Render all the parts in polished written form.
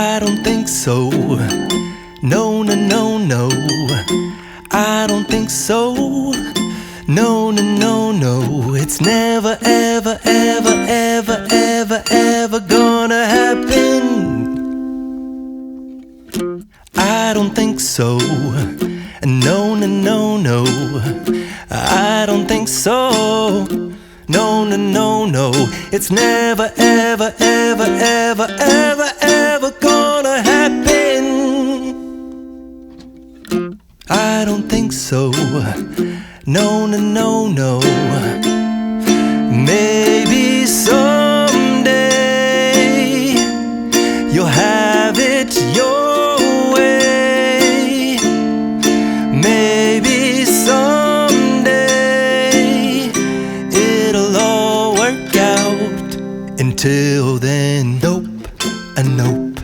I don't think so. No, no, no, no. I don't think so. No, no, no, no. It's never, ever, ever, ever, ever, ever gonna happen. I don't think so. No, no, no, no. I don't think so. No, no, no, no. It's never, ever, ever, ever, ever, ever gonna happen. I don't think so. No, no, no, no. Maybe someday you'll have it your way. Maybe someday it'll all work out. Until then, nope, a nope,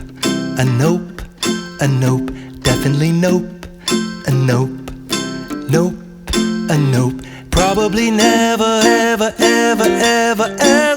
a nope, a nope, definitely nope, a nope, nope, a nope. Probably never, ever, ever, ever, ever